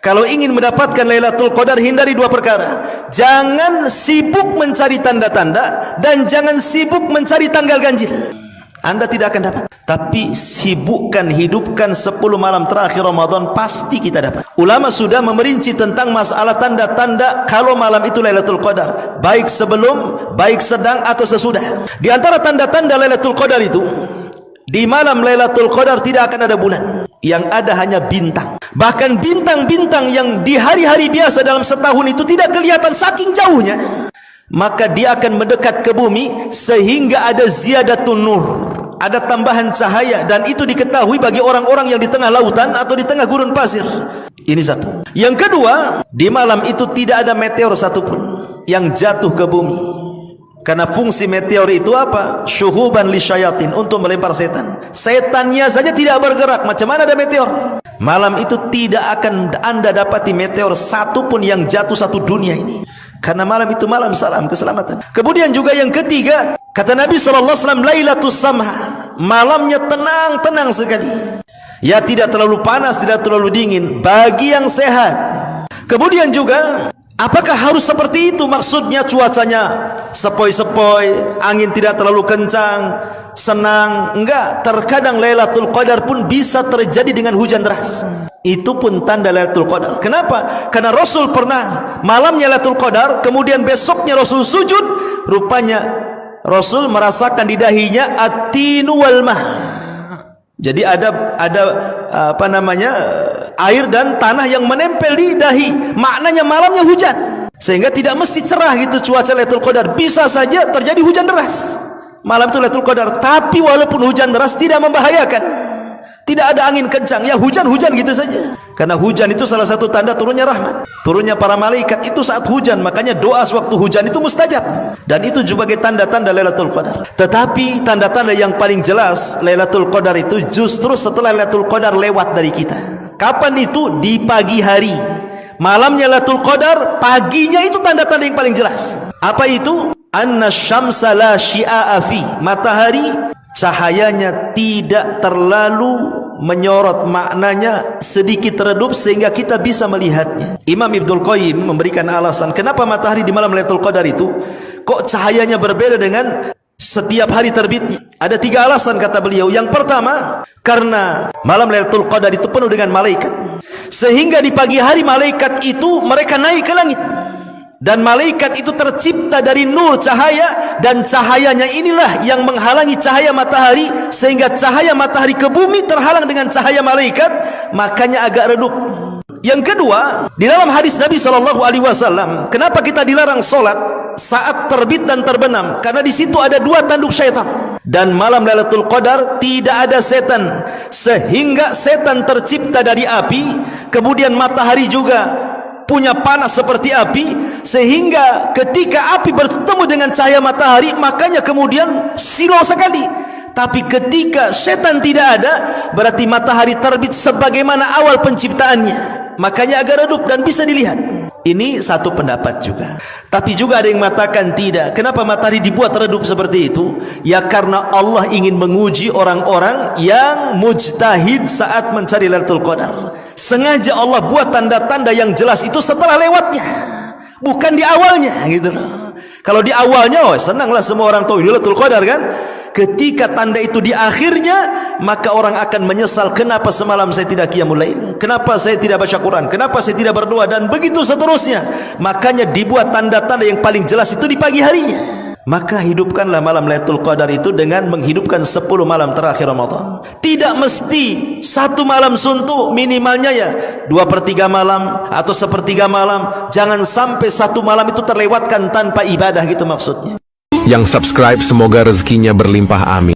Kalau ingin mendapatkan Lailatul Qadar, hindari dua perkara. Jangan sibuk mencari tanda-tanda dan jangan sibuk mencari tanggal ganjil. Anda tidak akan dapat. Tapi sibukkan, hidupkan 10 malam terakhir Ramadan, pasti kita dapat. Ulama sudah memerinci tentang masalah tanda-tanda kalau malam itu Lailatul Qadar, baik sebelum, baik sedang atau sesudah. Di antara tanda-tanda Lailatul Qadar itu, di malam Lailatul Qadar tidak akan ada bulan, yang ada hanya bintang. Bahkan bintang-bintang yang di hari-hari biasa dalam setahun itu tidak kelihatan saking jauhnya, maka dia akan mendekat ke bumi sehingga ada ziyadatun nur, ada tambahan cahaya, dan itu diketahui bagi orang-orang yang di tengah lautan atau di tengah gurun pasir. Ini satu. Yang kedua, di malam itu tidak ada meteor satupun yang jatuh ke bumi. Karena fungsi meteor itu apa? Syuhuban lisyayatin, untuk melempar setan. Setannya saja tidak bergerak, macam mana ada meteor? Malam itu tidak akan Anda dapati meteor satupun yang jatuh satu dunia ini. Karena malam itu malam salam keselamatan. Kemudian juga yang ketiga, kata Nabi SAW, Lailatus Samha, malamnya tenang-tenang sekali. Ya, tidak terlalu panas, tidak terlalu dingin, bagi yang sehat. Kemudian juga, apakah harus seperti itu? Maksudnya cuacanya sepoi-sepoi, angin tidak terlalu kencang, senang. Enggak, terkadang Lailatul Qadar pun bisa terjadi dengan hujan deras. Itu pun tanda Lailatul Qadar. Kenapa? Karena Rasul pernah malamnya Lailatul Qadar, kemudian besoknya Rasul sujud, rupanya Rasul merasakan di dahinya at-tinu wal mah. Jadi ada apa namanya, air dan tanah yang menempel di dahi. Maknanya malamnya hujan. Sehingga tidak mesti cerah gitu cuaca Lailatul Qadar. Bisa saja terjadi hujan deras malam itu Lailatul Qadar. Tapi walaupun hujan deras tidak membahayakan. Tidak ada angin kencang, ya hujan-hujan gitu saja. Karena hujan itu salah satu tanda turunnya rahmat, turunnya para malaikat itu saat hujan. Makanya doa sewaktu hujan itu mustajab. Dan itu juga sebagai tanda-tanda Lailatul Qadar. Tetapi tanda-tanda yang paling jelas Lailatul Qadar itu justru setelah Lailatul Qadar lewat dari kita. Kapan itu? Di pagi hari. Malamnya Lailatul Qadar, paginya itu tanda-tanda yang paling jelas. Apa itu? Anna syamsa la syia'a fi, matahari cahayanya tidak terlalu menyorot, maknanya sedikit redup sehingga kita bisa melihatnya. Imam Ibnul Qayyim memberikan alasan kenapa matahari di malam Lailatul Qadar itu kok cahayanya berbeda dengan setiap hari terbitnya. Ada 3 alasan kata beliau. Yang pertama, karena malam Lailatul Qadar itu penuh dengan malaikat, sehingga di pagi hari malaikat itu mereka naik ke langit. Dan malaikat itu tercipta dari nur cahaya, dan cahayanya inilah yang menghalangi cahaya matahari, sehingga cahaya matahari ke bumi terhalang dengan cahaya malaikat, makanya agak redup. Yang kedua, di dalam hadis Nabi SAW, kenapa kita dilarang solat saat terbit dan terbenam? Karena di situ ada 2 tanduk syaitan. Dan malam Lailatul Qadar tidak ada setan, sehingga setan tercipta dari api, kemudian matahari juga punya panas seperti api, sehingga ketika api bertemu dengan cahaya matahari, makanya kemudian silau sekali. Tapi ketika setan tidak ada, berarti matahari terbit sebagaimana awal penciptaannya, makanya agak redup dan bisa dilihat. Ini satu pendapat juga. Tapi juga ada yang mengatakan tidak. Kenapa matahari dibuat redup seperti itu? Ya karena Allah ingin menguji orang-orang yang mujtahid saat mencari Lailatul Qadar. Sengaja Allah buat tanda-tanda yang jelas itu setelah lewatnya, bukan di awalnya gitu loh. Kalau di awalnya, oh senanglah semua orang tahu Lailatul Qadar kan. Ketika tanda itu di akhirnya, maka orang akan menyesal, kenapa semalam saya tidak qiyamul lail, kenapa saya tidak baca Quran, kenapa saya tidak berdoa, dan begitu seterusnya. Makanya dibuat tanda-tanda yang paling jelas itu di pagi harinya. Maka hidupkanlah malam Lailatul Qadar itu dengan menghidupkan 10 malam terakhir Ramadan. Tidak mesti 1 malam suntuk, minimalnya ya 2/3 malam atau 1/3 malam. Jangan sampai 1 malam itu terlewatkan tanpa ibadah, gitu maksudnya. Yang subscribe semoga rezekinya berlimpah, amin.